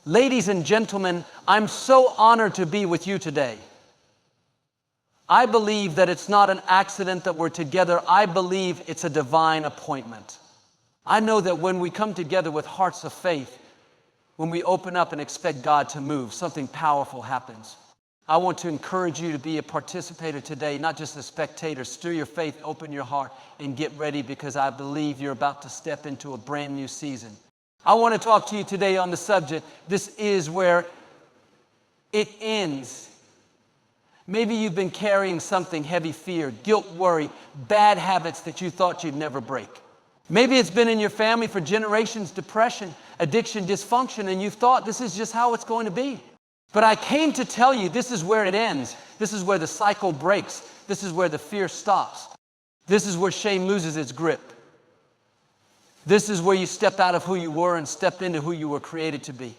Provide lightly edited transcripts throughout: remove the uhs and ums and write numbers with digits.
Ladies and gentlemen, I'm so honored to be with you today. I believe that it's not an accident that we're together. I believe it's a divine appointment. I know that when we come together with hearts of faith, when we open up and expect God to move, something powerful happens. I want to encourage you to be a participator today, not just a spectator. Stir your faith, open your heart, and get ready, because I believe you're about to step into a brand new season. I want to talk to you today on the subject, this is where it ends. Maybe you've been carrying something heavy, fear, guilt, worry, bad habits that you thought you'd never break. Maybe it's been in your family for generations, depression, addiction, dysfunction, and you've thought this is just how it's going to be. But I came to tell you this is where it ends. This is where the cycle breaks. This is where the fear stops. This is where shame loses its grip. This is where you stepped out of who you were and stepped into who you were created to be.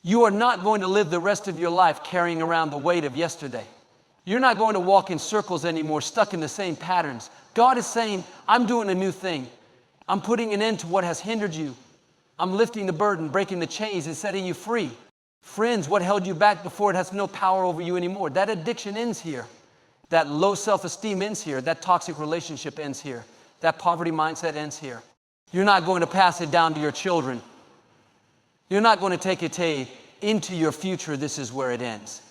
You are not going to live the rest of your life carrying around the weight of yesterday. You're not going to walk in circles anymore, stuck in the same patterns. God is saying, I'm doing a new thing. I'm putting an end to what has hindered you. I'm lifting the burden, breaking the chains, and setting you free. Friends, what held you back before, it has no power over you anymore. That addiction ends here. That low self-esteem ends here. That toxic relationship ends here. That poverty mindset ends here. You're not going to pass it down to your children. You're not going to take it into your future. This is where it ends.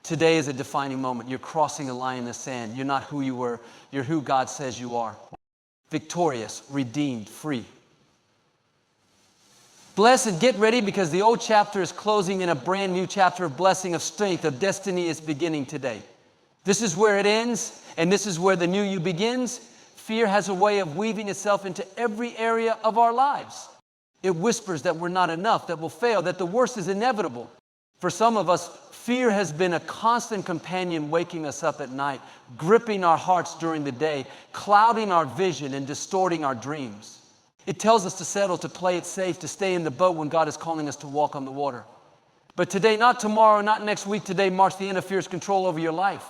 Today is a defining moment. You're crossing a line in the sand. You're not who you were. You're who God says you are. Victorious, redeemed, free. Blessed, get ready, because the old chapter is closing in a brand new chapter of blessing, of strength, of destiny is beginning today. This is where it ends, and this is where the new you begins. Fear has a way of weaving itself into every area of our lives. It whispers that we're not enough, that we'll fail, that the worst is inevitable. For some of us, fear has been a constant companion waking us up at night, gripping our hearts during the day, clouding our vision and distorting our dreams. It tells us to settle, to play it safe, to stay in the boat when God is calling us to walk on the water. But today, not tomorrow, not next week, today marks the end of fear's control over your life.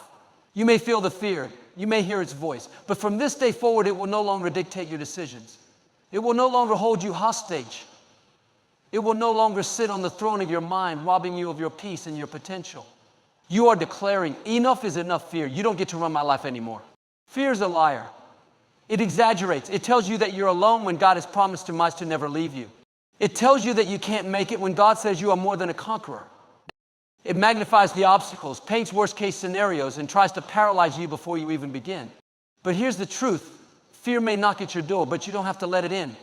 You may feel the fear. You may hear its voice. But from this day forward, it will no longer dictate your decisions. It will no longer hold you hostage. It will no longer sit on the throne of your mind, robbing you of your peace and your potential. You are declaring, enough is enough, fear. You don't get to run my life anymore. Fear is a liar. It exaggerates. It tells you that you're alone when God has promised too much to never leave you. It tells you that you can't make it when God says you are more than a conqueror. It magnifies the obstacles, paints worst-case scenarios, and tries to paralyze you before you even begin. But here's the truth. Fear may knock at your door, but you don't have to let it in.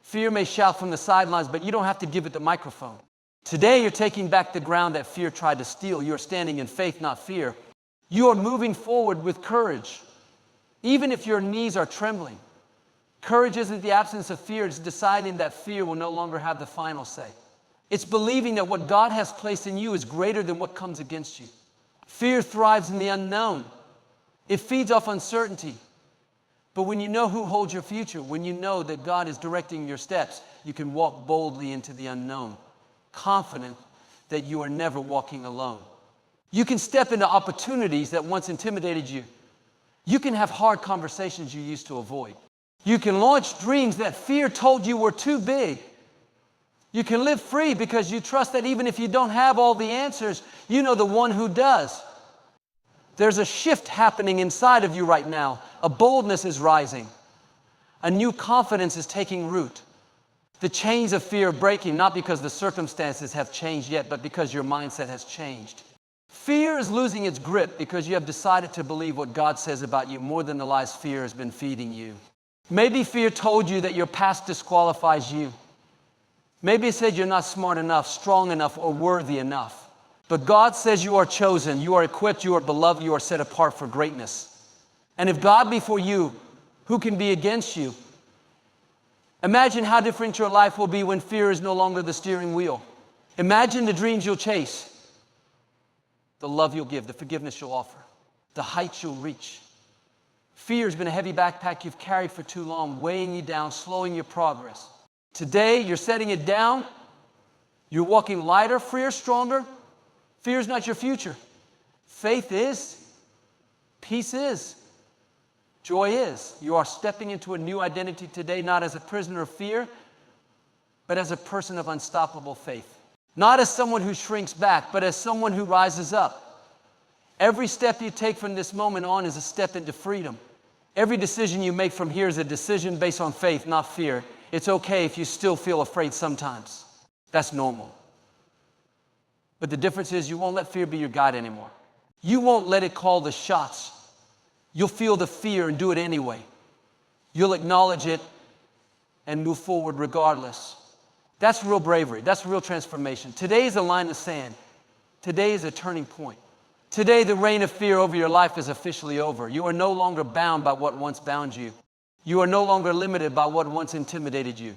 Fear may shout from the sidelines, but you don't have to give it the microphone. Today, you're taking back the ground that fear tried to steal. You're standing in faith, not fear. You are moving forward with courage, even if your knees are trembling. Courage isn't the absence of fear. It's deciding that fear will no longer have the final say. It's believing that what God has placed in you is greater than what comes against you. Fear thrives in the unknown. It feeds off uncertainty. But when you know who holds your future, when you know that God is directing your steps, you can walk boldly into the unknown, confident that you are never walking alone. You can step into opportunities that once intimidated you. You can have hard conversations you used to avoid. You can launch dreams that fear told you were too big. You can live free because you trust that even if you don't have all the answers, you know the one who does. There's a shift happening inside of you right now. A boldness is rising. A new confidence is taking root. The chains of fear are breaking, not because the circumstances have changed yet, but because your mindset has changed. Fear is losing its grip because you have decided to believe what God says about you more than the lies fear has been feeding you. Maybe fear told you that your past disqualifies you. Maybe it said you're not smart enough, strong enough, or worthy enough. But God says you are chosen, you are equipped, you are beloved, you are set apart for greatness. And if God be for you, who can be against you? Imagine how different your life will be when fear is no longer the steering wheel. Imagine the dreams you'll chase, the love you'll give, the forgiveness you'll offer, the heights you'll reach. Fear has been a heavy backpack you've carried for too long, weighing you down, slowing your progress. Today, you're setting it down. You're walking lighter, freer, stronger. Fear is not your future. Faith is. Peace is. Joy is. You are stepping into a new identity today, not as a prisoner of fear, but as a person of unstoppable faith. Not as someone who shrinks back, but as someone who rises up. Every step you take from this moment on is a step into freedom. Every decision you make from here is a decision based on faith, not fear. It's okay if you still feel afraid sometimes. That's normal. But the difference is you won't let fear be your guide anymore. You won't let it call the shots. You'll feel the fear and do it anyway. You'll acknowledge it and move forward regardless. That's real bravery. That's real transformation. Today is a line of sand. Today is a turning point. Today, the reign of fear over your life is officially over. You are no longer bound by what once bound you. You are no longer limited by what once intimidated you.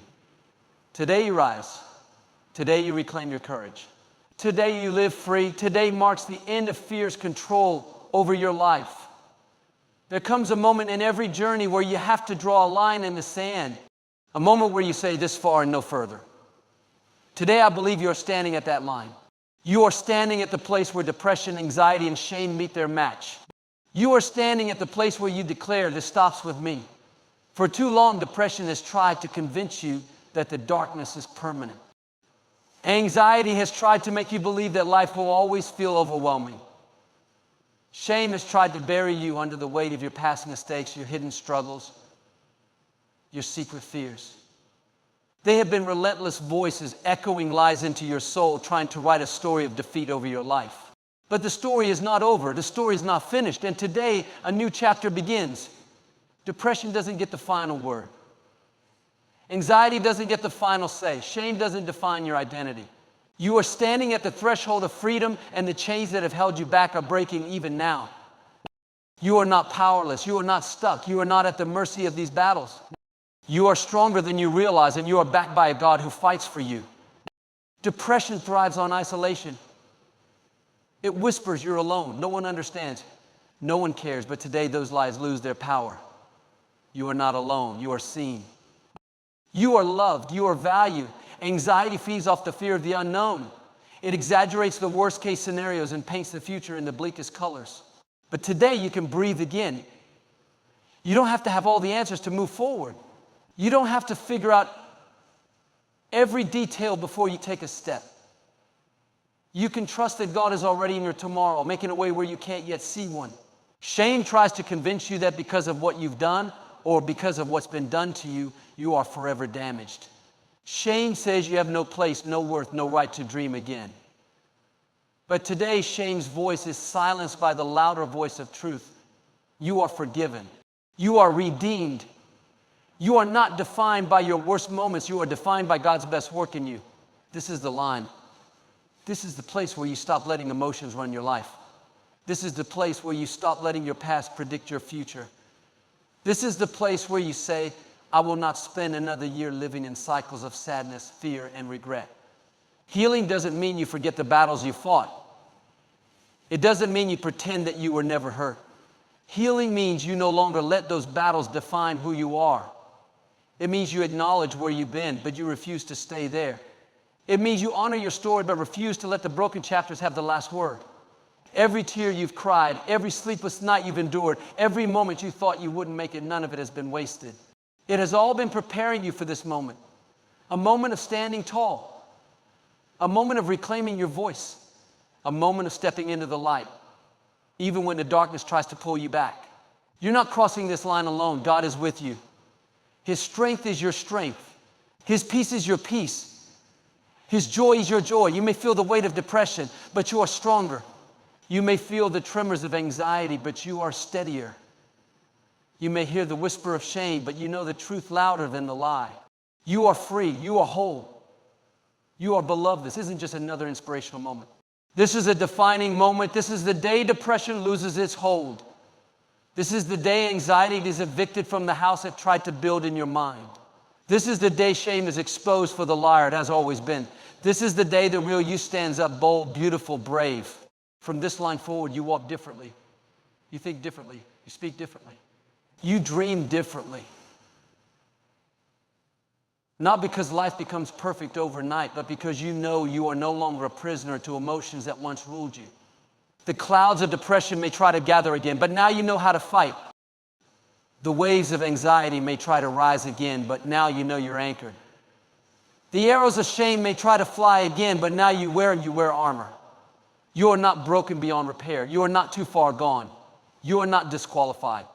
Today you rise. Today you reclaim your courage. Today you live free. Today marks the end of fear's control over your life. There comes a moment in every journey where you have to draw a line in the sand. A moment where you say this far and no further. Today I believe you are standing at that line. You are standing at the place where depression, anxiety, and shame meet their match. You are standing at the place where you declare, this stops with me. For too long, depression has tried to convince you that the darkness is permanent. Anxiety has tried to make you believe that life will always feel overwhelming. Shame has tried to bury you under the weight of your past mistakes, your hidden struggles, your secret fears. They have been relentless voices echoing lies into your soul, trying to write a story of defeat over your life. But the story is not over. The story is not finished. And today, a new chapter begins. Depression doesn't get the final word. Anxiety doesn't get the final say. Shame doesn't define your identity. You are standing at the threshold of freedom, and the chains that have held you back are breaking even now. You are not powerless. You are not stuck. You are not at the mercy of these battles. You are stronger than you realize, and you are backed by a God who fights for you. Depression thrives on isolation. It whispers you're alone. No one understands. No one cares. But today those lies lose their power. You are not alone. You are seen. You are loved. You are valued. Anxiety feeds off the fear of the unknown. It exaggerates the worst case scenarios and paints the future in the bleakest colors. But today you can breathe again. You don't have to have all the answers to move forward. You don't have to figure out every detail before you take a step. You can trust that God is already in your tomorrow, making a way where you can't yet see one. Shame tries to convince you that because of what you've done or because of what's been done to you, you are forever damaged. Shame says you have no place, no worth, no right to dream again. But today, shame's voice is silenced by the louder voice of truth. You are forgiven. You are redeemed. You are not defined by your worst moments. You are defined by God's best work in you. This is the line. This is the place where you stop letting emotions run your life. This is the place where you stop letting your past predict your future. This is the place where you say, I will not spend another year living in cycles of sadness, fear, and regret. Healing doesn't mean you forget the battles you fought. It doesn't mean you pretend that you were never hurt. Healing means you no longer let those battles define who you are. It means you acknowledge where you've been, but you refuse to stay there. It means you honor your story, but refuse to let the broken chapters have the last word. Every tear you've cried, every sleepless night you've endured, every moment you thought you wouldn't make it, none of it has been wasted. It has all been preparing you for this moment. A moment of standing tall. A moment of reclaiming your voice. A moment of stepping into the light, even when the darkness tries to pull you back. You're not crossing this line alone. God is with you. His strength is your strength. His peace is your peace. His joy is your joy. You may feel the weight of depression, but you are stronger. You may feel the tremors of anxiety, but you are steadier. You may hear the whisper of shame, but you know the truth louder than the lie. You are free. You are whole. You are beloved. This isn't just another inspirational moment. This is a defining moment. This is the day depression loses its hold. This is the day anxiety is evicted from the house it tried to build in your mind. This is the day shame is exposed for the liar. It has always been. This is the day the real you stands up bold, beautiful, brave. From this line forward, you walk differently. You think differently. You speak differently. You dream differently. Not because life becomes perfect overnight, but because you know you are no longer a prisoner to emotions that once ruled you. The clouds of depression may try to gather again, but now you know how to fight. The waves of anxiety may try to rise again, but now you know you're anchored. The arrows of shame may try to fly again, but now you wear armor. You are not broken beyond repair. You are not too far gone. You are not disqualified.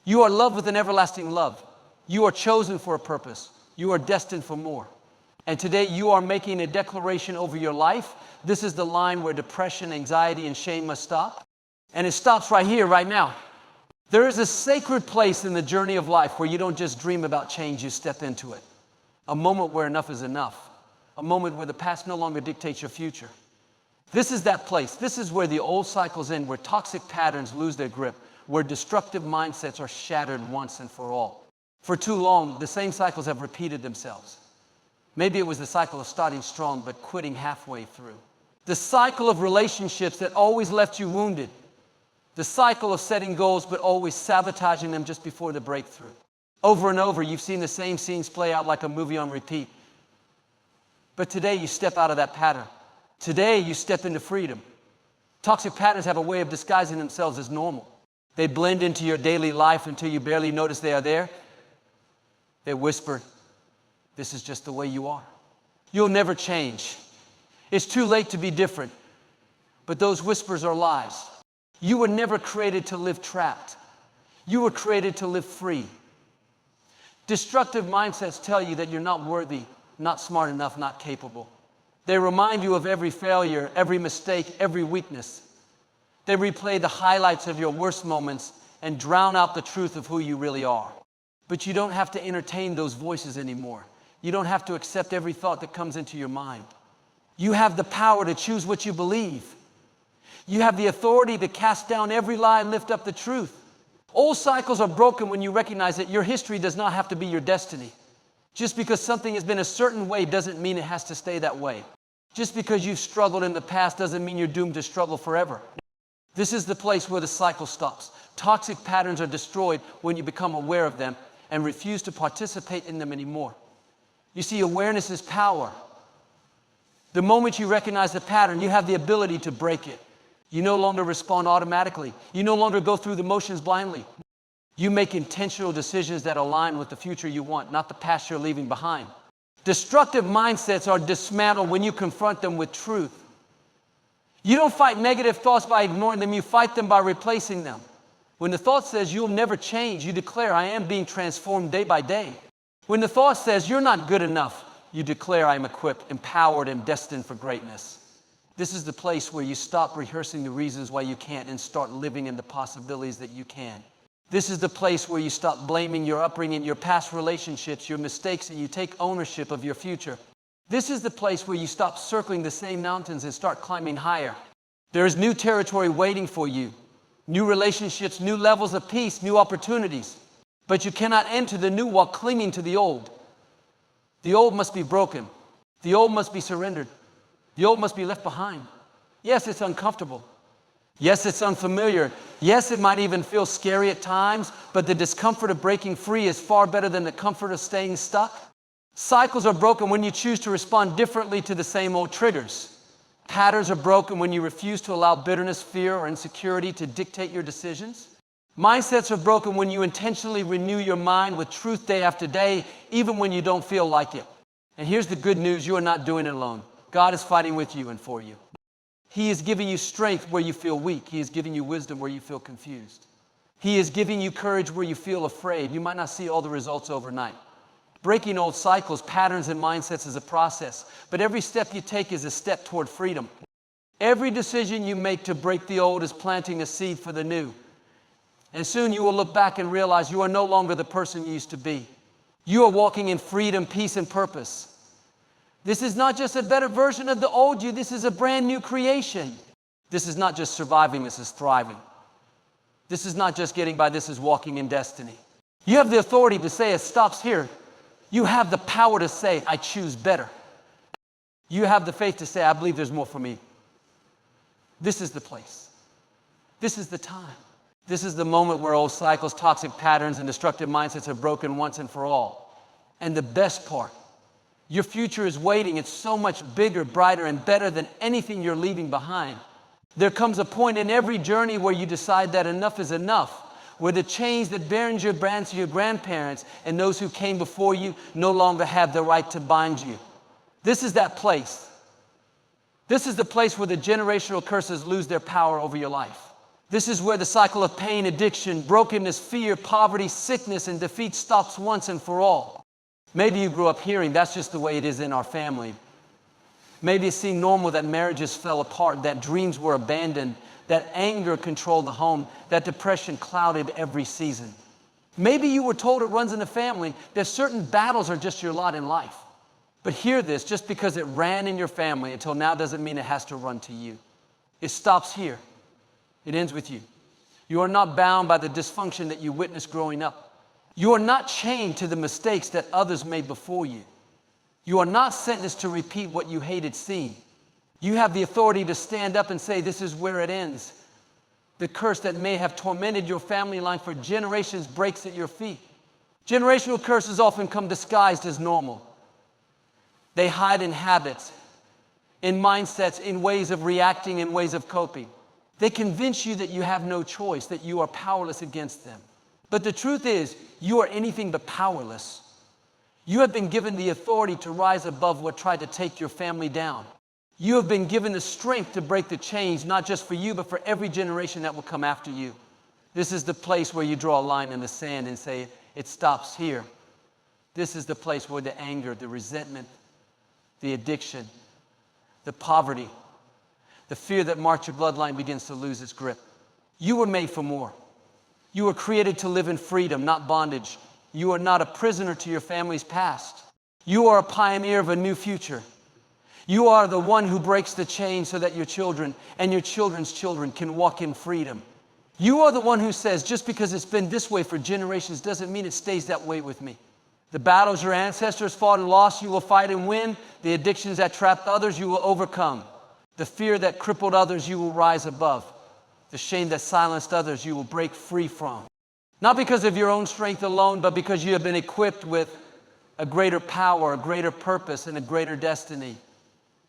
You are loved with an everlasting love. You are chosen for a purpose. You are destined for more. And today you are making a declaration over your life. This is the line where depression, anxiety, and shame must stop. And it stops right here, right now. There is a sacred place in the journey of life where you don't just dream about change, you step into it. A moment where enough is enough. A moment where the past no longer dictates your future. This is that place. This is where the old cycles end, where toxic patterns lose their grip, where destructive mindsets are shattered once and for all. For too long, the same cycles have repeated themselves. Maybe it was the cycle of starting strong but quitting halfway through. The cycle of relationships that always left you wounded. The cycle of setting goals but always sabotaging them just before the breakthrough. Over and over, you've seen the same scenes play out like a movie on repeat. But today, you step out of that pattern. Today, you step into freedom. Toxic patterns have a way of disguising themselves as normal. They blend into your daily life until you barely notice they are there. They whisper, "This is just the way you are. You'll never change. It's too late to be different." But those whispers are lies. You were never created to live trapped. You were created to live free. Destructive mindsets tell you that you're not worthy, not smart enough, not capable. They remind you of every failure, every mistake, every weakness. They replay the highlights of your worst moments and drown out the truth of who you really are. But you don't have to entertain those voices anymore. You don't have to accept every thought that comes into your mind. You have the power to choose what you believe. You have the authority to cast down every lie and lift up the truth. Old cycles are broken when you recognize that your history does not have to be your destiny. Just because something has been a certain way doesn't mean it has to stay that way. Just because you've struggled in the past doesn't mean you're doomed to struggle forever. This is the place where the cycle stops. Toxic patterns are destroyed when you become aware of them and refuse to participate in them anymore. You see, awareness is power. The moment you recognize the pattern, you have the ability to break it. You no longer respond automatically. You no longer go through the motions blindly. You make intentional decisions that align with the future you want, not the past you're leaving behind. Destructive mindsets are dismantled when you confront them with truth. You don't fight negative thoughts by ignoring them. You fight them by replacing them. When the thought says you'll never change, you declare, "I am being transformed day by day." When the thought says you're not good enough, you declare, "I am equipped, empowered, and destined for greatness." This is the place where you stop rehearsing the reasons why you can't and start living in the possibilities that you can. This is the place where you stop blaming your upbringing, your past relationships, your mistakes, and you take ownership of your future. This is the place where you stop circling the same mountains and start climbing higher. There is new territory waiting for you, new relationships, new levels of peace, new opportunities. But you cannot enter the new while clinging to the old. The old must be broken. The old must be surrendered. The old must be left behind. Yes, it's uncomfortable. Yes, it's unfamiliar. Yes, it might even feel scary at times, but the discomfort of breaking free is far better than the comfort of staying stuck. Cycles are broken when you choose to respond differently to the same old triggers. Patterns are broken when you refuse to allow bitterness, fear, or insecurity to dictate your decisions. Mindsets are broken when you intentionally renew your mind with truth day after day, even when you don't feel like it. And here's the good news, you are not doing it alone. God is fighting with you and for you. He is giving you strength where you feel weak. He is giving you wisdom where you feel confused. He is giving you courage where you feel afraid. You might not see all the results overnight. Breaking old cycles, patterns, and mindsets is a process, but every step you take is a step toward freedom. Every decision you make to break the old is planting a seed for the new. And soon you will look back and realize you are no longer the person you used to be. You are walking in freedom, peace, and purpose. This is not just a better version of the old you. This is a brand new creation. This is not just surviving. This is thriving. This is not just getting by. This is walking in destiny. You have the authority to say it stops here. You have the power to say, "I choose better." You have the faith to say, "I believe there's more for me." This is the place. This is the time. This is the moment where old cycles, toxic patterns, and destructive mindsets are broken once and for all. And the best part, your future is waiting. It's so much bigger, brighter, and better than anything you're leaving behind. There comes a point in every journey where you decide that enough is enough, where the chains that bound your grandparents and those who came before you no longer have the right to bind you. This is that place. This is the place where the generational curses lose their power over your life. This is where the cycle of pain, addiction, brokenness, fear, poverty, sickness, and defeat stops once and for all. Maybe you grew up hearing that's just the way it is in our family. Maybe it seemed normal that marriages fell apart, that dreams were abandoned, that anger controlled the home, that depression clouded every season. Maybe you were told it runs in the family, that certain battles are just your lot in life. But hear this, just because it ran in your family until now doesn't mean it has to run to you. It stops here. It ends with you. You are not bound by the dysfunction that you witnessed growing up. You are not chained to the mistakes that others made before you. You are not sentenced to repeat what you hated seeing. You have the authority to stand up and say, this is where it ends. The curse that may have tormented your family line for generations breaks at your feet. Generational curses often come disguised as normal. They hide in habits, in mindsets, in ways of reacting, in ways of coping. They convince you that you have no choice, that you are powerless against them. But the truth is, you are anything but powerless. You have been given the authority to rise above what tried to take your family down. You have been given the strength to break the chains, not just for you, but for every generation that will come after you. This is the place where you draw a line in the sand and say, it stops here. This is the place where the anger, the resentment, the addiction, the poverty, the fear that marked your bloodline begins to lose its grip. You were made for more. You were created to live in freedom, not bondage. You are not a prisoner to your family's past. You are a pioneer of a new future. You are the one who breaks the chains so that your children and your children's children can walk in freedom. You are the one who says, just because it's been this way for generations doesn't mean it stays that way with me. The battles your ancestors fought and lost, you will fight and win. The addictions that trapped others, you will overcome. The fear that crippled others, you will rise above. The shame that silenced others, you will break free from. Not because of your own strength alone, but because you have been equipped with a greater power, a greater purpose, and a greater destiny.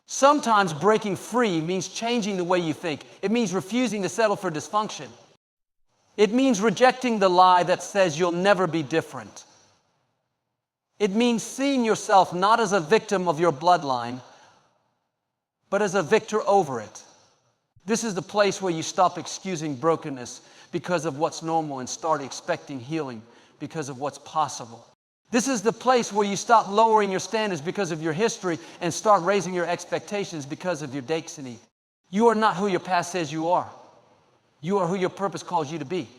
Sometimes breaking free means changing the way you think. It means refusing to settle for dysfunction. It means rejecting the lie that says you'll never be different. It means seeing yourself not as a victim of your bloodline, but as a victor over it. This is the place where you stop excusing brokenness because of what's normal and start expecting healing because of what's possible. This is the place where you stop lowering your standards because of your history and start raising your expectations because of your destiny. You are not who your past says you are. You are who your purpose calls you to be.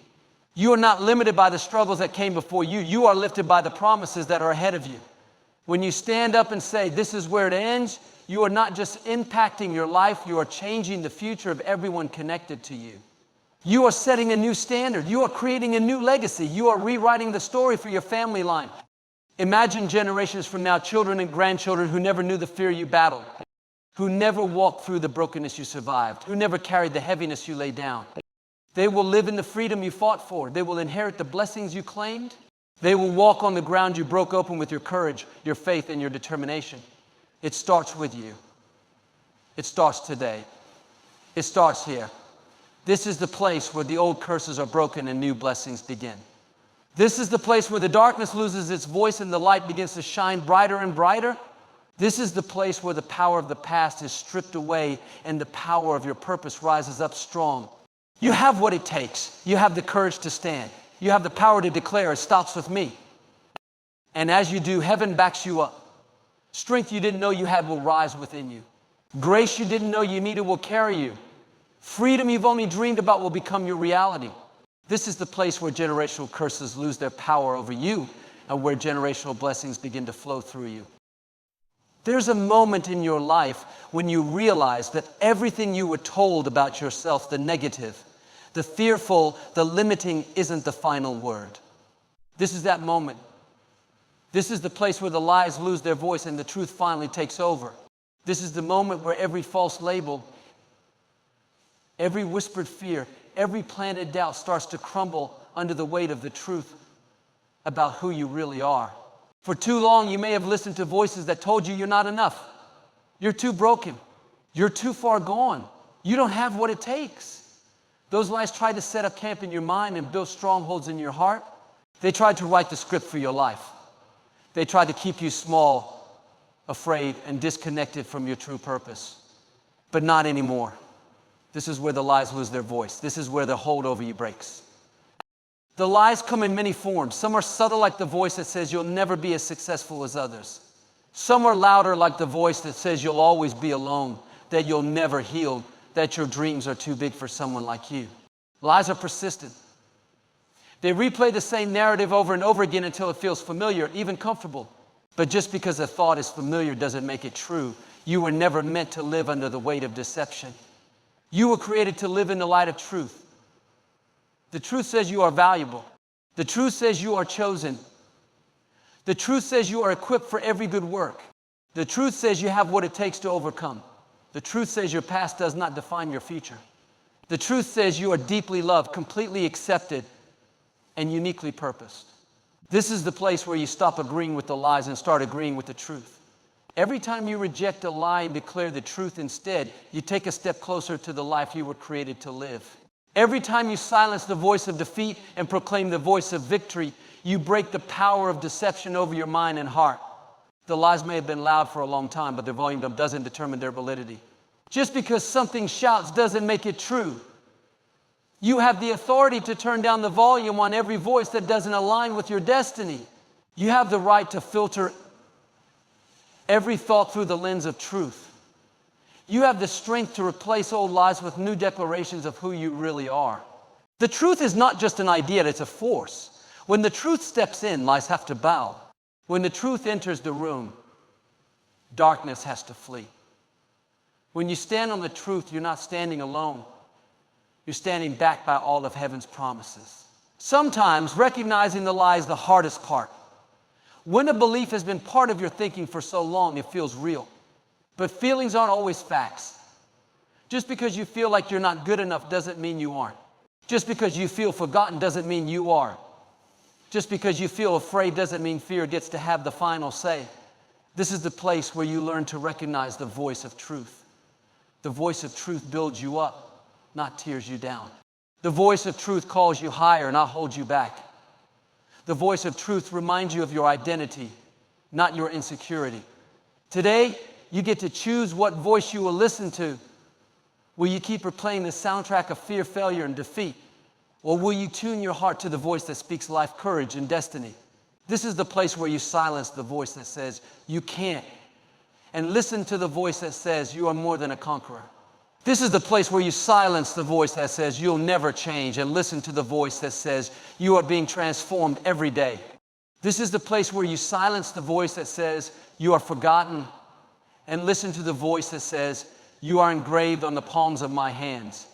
You are not limited by the struggles that came before you. You are lifted by the promises that are ahead of you. When you stand up and say, this is where it ends, you are not just impacting your life, you are changing the future of everyone connected to you. You are setting a new standard. You are creating a new legacy. You are rewriting the story for your family line. Imagine generations from now, children and grandchildren who never knew the fear you battled, who never walked through the brokenness you survived, who never carried the heaviness you laid down. They will live in the freedom you fought for. They will inherit the blessings you claimed. They will walk on the ground you broke open with your courage, your faith, and your determination. It starts with you. It starts today. It starts here. This is the place where the old curses are broken and new blessings begin. This is the place where the darkness loses its voice and the light begins to shine brighter and brighter. This is the place where the power of the past is stripped away and the power of your purpose rises up strong. You have what it takes. You have the courage to stand. You have the power to declare it stops with me. And as you do, heaven backs you up. Strength you didn't know you had will rise within you. Grace you didn't know you needed will carry you. Freedom you've only dreamed about will become your reality. This is the place where generational curses lose their power over you and where generational blessings begin to flow through you. There's a moment in your life when you realize that everything you were told about yourself, the negative, the fearful, the limiting, isn't the final word. This is that moment. This is the place where the lies lose their voice and the truth finally takes over. This is the moment where every false label, every whispered fear, every planted doubt starts to crumble under the weight of the truth about who you really are. For too long, you may have listened to voices that told you you're not enough. You're too broken. You're too far gone. You don't have what it takes. Those lies tried to set up camp in your mind and build strongholds in your heart. They tried to write the script for your life. They tried to keep you small, afraid, and disconnected from your true purpose. But not anymore. This is where the lies lose their voice. This is where the hold over you breaks. The lies come in many forms. Some are subtle, like the voice that says you'll never be as successful as others. Some are louder, like the voice that says you'll always be alone, that you'll never heal, that your dreams are too big for someone like you. Lies are persistent. They replay the same narrative over and over again until it feels familiar, even comfortable. But just because a thought is familiar doesn't make it true. You were never meant to live under the weight of deception. You were created to live in the light of truth. The truth says you are valuable. The truth says you are chosen. The truth says you are equipped for every good work. The truth says you have what it takes to overcome. The truth says your past does not define your future. The truth says you are deeply loved, completely accepted, and uniquely purposed. This is the place where you stop agreeing with the lies and start agreeing with the truth. Every time you reject a lie and declare the truth instead, you take a step closer to the life you were created to live. Every time you silence the voice of defeat and proclaim the voice of victory, you break the power of deception over your mind and heart. The lies may have been loud for a long time, but their volume doesn't determine their validity. Just because something shouts doesn't make it true. You have the authority to turn down the volume on every voice that doesn't align with your destiny. You have the right to filter every thought through the lens of truth. You have the strength to replace old lies with new declarations of who you really are. The truth is not just an idea, it's a force. When the truth steps in, lies have to bow. When the truth enters the room, darkness has to flee. When you stand on the truth, you're not standing alone. You're standing backed by all of heaven's promises. Sometimes recognizing the lie is the hardest part. When a belief has been part of your thinking for so long, it feels real. But feelings aren't always facts. Just because you feel like you're not good enough doesn't mean you aren't. Just because you feel forgotten doesn't mean you are. Just because you feel afraid doesn't mean fear gets to have the final say. This is the place where you learn to recognize the voice of truth. The voice of truth builds you up, not tears you down. The voice of truth calls you higher, not holds you back. The voice of truth reminds you of your identity, not your insecurity. Today, you get to choose what voice you will listen to. Will you keep replaying the soundtrack of fear, failure, and defeat? Or will you tune your heart to the voice that speaks life, courage, and destiny? This is the place where you silence the voice that says you can't, and listen to the voice that says you are more than a conqueror. This is the place where you silence the voice that says you'll never change, and listen to the voice that says you are being transformed every day. This is the place where you silence the voice that says you are forgotten, and listen to the voice that says, you are engraved on the palms of my hands.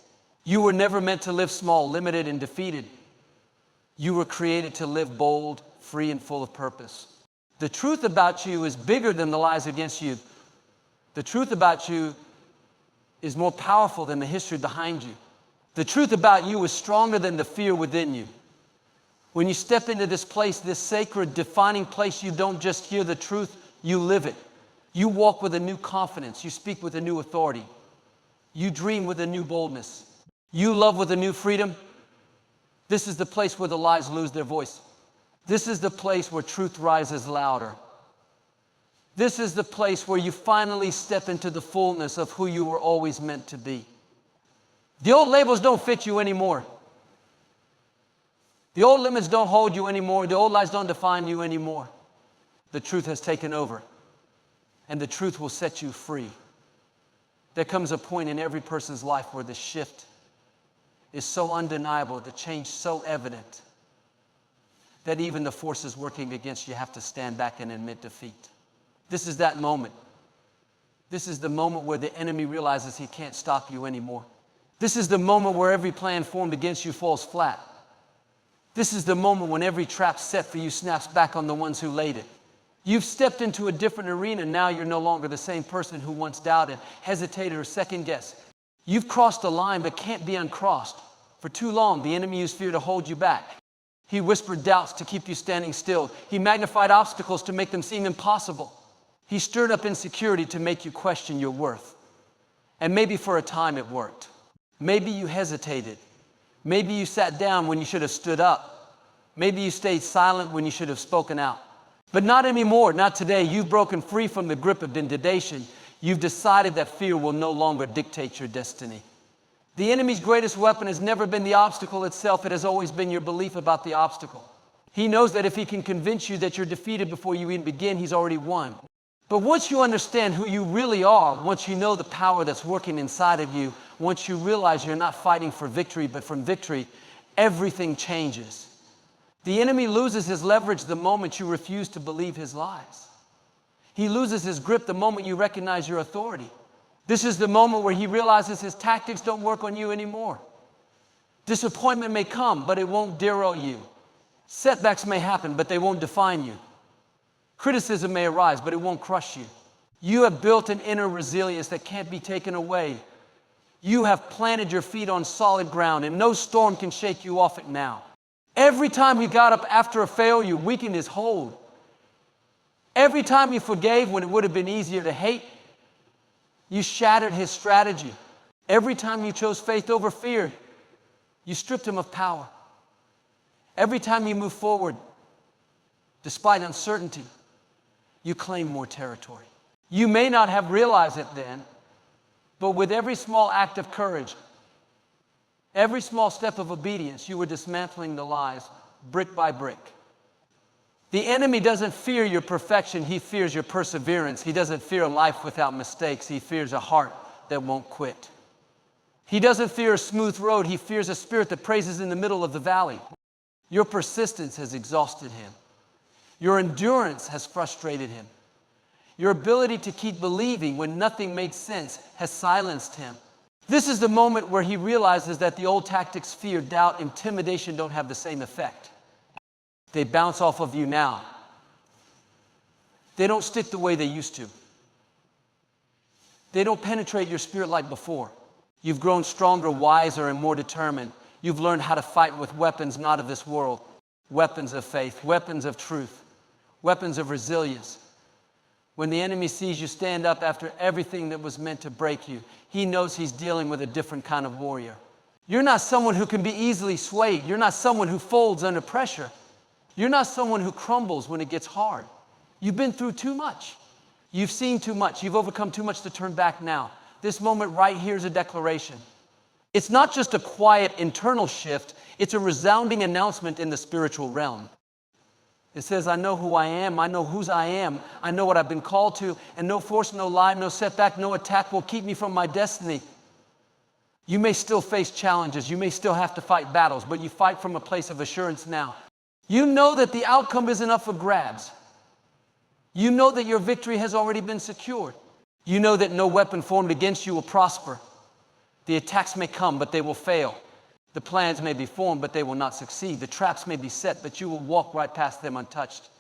You were never meant to live small, limited, and defeated. You were created to live bold, free, and full of purpose. The truth about you is bigger than the lies against you. The truth about you is more powerful than the history behind you. The truth about you is stronger than the fear within you. When you step into this place, this sacred, defining place, you don't just hear the truth, you live it. You walk with a new confidence. You speak with a new authority. You dream with a new boldness. You love with a new freedom. This is the place where the lies lose their voice. This is the place where truth rises louder. This is the place where you finally step into the fullness of who you were always meant to be. The old labels don't fit you anymore. The old limits don't hold you anymore. The old lies don't define you anymore. The truth has taken over. And the truth will set you free. There comes a point in every person's life where the shift is so undeniable, the change so evident, that even the forces working against you have to stand back and admit defeat. This is that moment. This is the moment where the enemy realizes he can't stop you anymore. This is the moment where every plan formed against you falls flat. This is the moment when every trap set for you snaps back on the ones who laid it. You've stepped into a different arena. Now you're no longer the same person who once doubted, hesitated, or second-guessed. You've crossed a line but can't be uncrossed. For too long, the enemy used fear to hold you back. He whispered doubts to keep you standing still. He magnified obstacles to make them seem impossible. He stirred up insecurity to make you question your worth. And maybe for a time it worked. Maybe you hesitated. Maybe you sat down when you should have stood up. Maybe you stayed silent when you should have spoken out. But not anymore, not today. You've broken free from the grip of intimidation. You've decided that fear will no longer dictate your destiny. The enemy's greatest weapon has never been the obstacle itself. It has always been your belief about the obstacle. He knows that if he can convince you that you're defeated before you even begin, he's already won. But once you understand who you really are, once you know the power that's working inside of you, once you realize you're not fighting for victory, but from victory, everything changes. The enemy loses his leverage the moment you refuse to believe his lies. He loses his grip the moment you recognize your authority. This is the moment where he realizes his tactics don't work on you anymore. Disappointment may come, but it won't derail you. Setbacks may happen, but they won't define you. Criticism may arise, but it won't crush you. You have built an inner resilience that can't be taken away. You have planted your feet on solid ground, and no storm can shake you off it now. Every time you got up after a failure, you weakened his hold. Every time you forgave when it would have been easier to hate, you shattered his strategy. Every time you chose faith over fear, you stripped him of power. Every time you move forward, despite uncertainty, you claim more territory. You may not have realized it then, but with every small act of courage, every small step of obedience, you were dismantling the lies brick by brick. The enemy doesn't fear your perfection, he fears your perseverance. He doesn't fear a life without mistakes, he fears a heart that won't quit. He doesn't fear a smooth road, he fears a spirit that praises in the middle of the valley. Your persistence has exhausted him. Your endurance has frustrated him. Your ability to keep believing when nothing makes sense has silenced him. This is the moment where he realizes that the old tactics, fear, doubt, intimidation don't have the same effect. They bounce off of you now. They don't stick the way they used to. They don't penetrate your spirit like before. You've grown stronger, wiser, and more determined. You've learned how to fight with weapons not of this world. Weapons of faith, weapons of truth, weapons of resilience. When the enemy sees you stand up after everything that was meant to break you, he knows he's dealing with a different kind of warrior. You're not someone who can be easily swayed. You're not someone who folds under pressure. You're not someone who crumbles when it gets hard. You've been through too much. You've seen too much. You've overcome too much to turn back now. This moment right here is a declaration. It's not just a quiet internal shift. It's a resounding announcement in the spiritual realm. It says, I know who I am. I know whose I am. I know what I've been called to. And no force, no lie, no setback, no attack will keep me from my destiny. You may still face challenges. You may still have to fight battles, but you fight from a place of assurance now. You know that the outcome isn't up for grabs. You know that your victory has already been secured. You know that no weapon formed against you will prosper. The attacks may come, but they will fail. The plans may be formed, but they will not succeed. The traps may be set, but you will walk right past them untouched.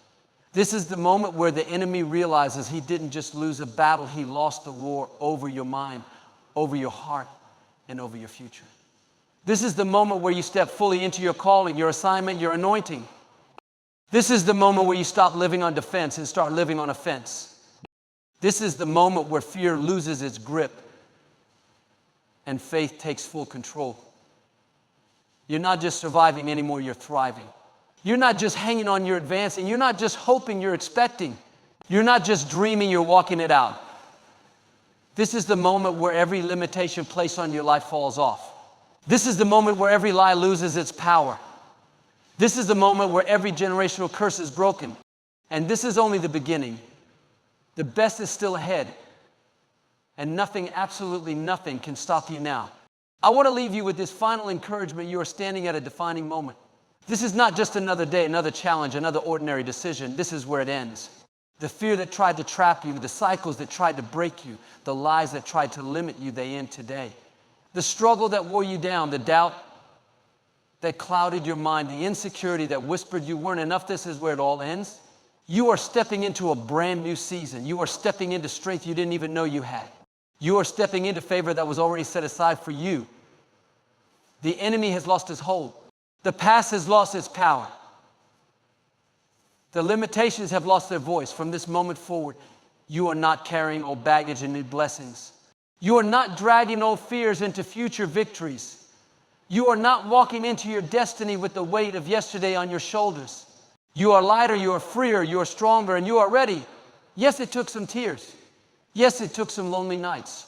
This is the moment where the enemy realizes he didn't just lose a battle, he lost the war over your mind, over your heart, and over your future. This is the moment where you step fully into your calling, your assignment, your anointing. This is the moment where you stop living on defense and start living on offense. This is the moment where fear loses its grip and faith takes full control. You're not just surviving anymore, you're thriving. You're not just hanging on, you're advancing. You're not just hoping, you're expecting. You're not just dreaming, you're walking it out. This is the moment where every limitation placed on your life falls off. This is the moment where every lie loses its power. This is the moment where every generational curse is broken. And this is only the beginning. The best is still ahead. And nothing, absolutely nothing, can stop you now. I want to leave you with this final encouragement. You are standing at a defining moment. This is not just another day, another challenge, another ordinary decision. This is where it ends. The fear that tried to trap you, the cycles that tried to break you, the lies that tried to limit you, they end today. The struggle that wore you down, the doubt that clouded your mind, the insecurity that whispered you weren't enough, this is where it all ends. You are stepping into a brand new season. You are stepping into strength you didn't even know you had. You are stepping into favor that was already set aside for you. The enemy has lost his hold. The past has lost its power. The limitations have lost their voice. From this moment forward, you are not carrying old baggage and new blessings. You are not dragging old fears into future victories. You are not walking into your destiny with the weight of yesterday on your shoulders. You are lighter, you are freer, you are stronger, and you are ready. Yes, it took some tears. Yes, it took some lonely nights.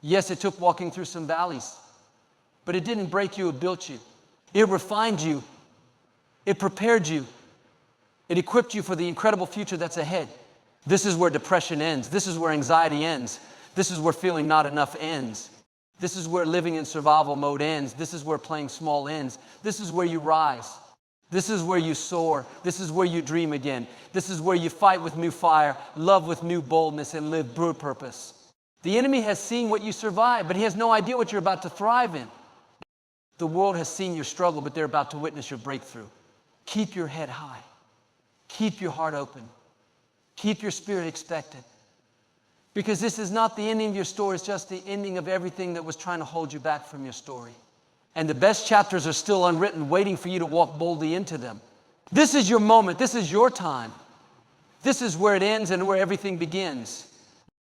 Yes, it took walking through some valleys. But it didn't break you, it built you. It refined you. It prepared you. It equipped you for the incredible future that's ahead. This is where depression ends. This is where anxiety ends. This is where feeling not enough ends. This is where living in survival mode ends. This is where playing small ends. This is where you rise. This is where you soar. This is where you dream again. This is where you fight with new fire, love with new boldness, and live true purpose. The enemy has seen what you survived, but he has no idea what you're about to thrive in. The world has seen your struggle, but they're about to witness your breakthrough. Keep your head high. Keep your heart open. Keep your spirit expectant. Because this is not the ending of your story, it's just the ending of everything that was trying to hold you back from your story. And the best chapters are still unwritten, waiting for you to walk boldly into them. This is your moment. This is your time. This is where it ends and where everything begins.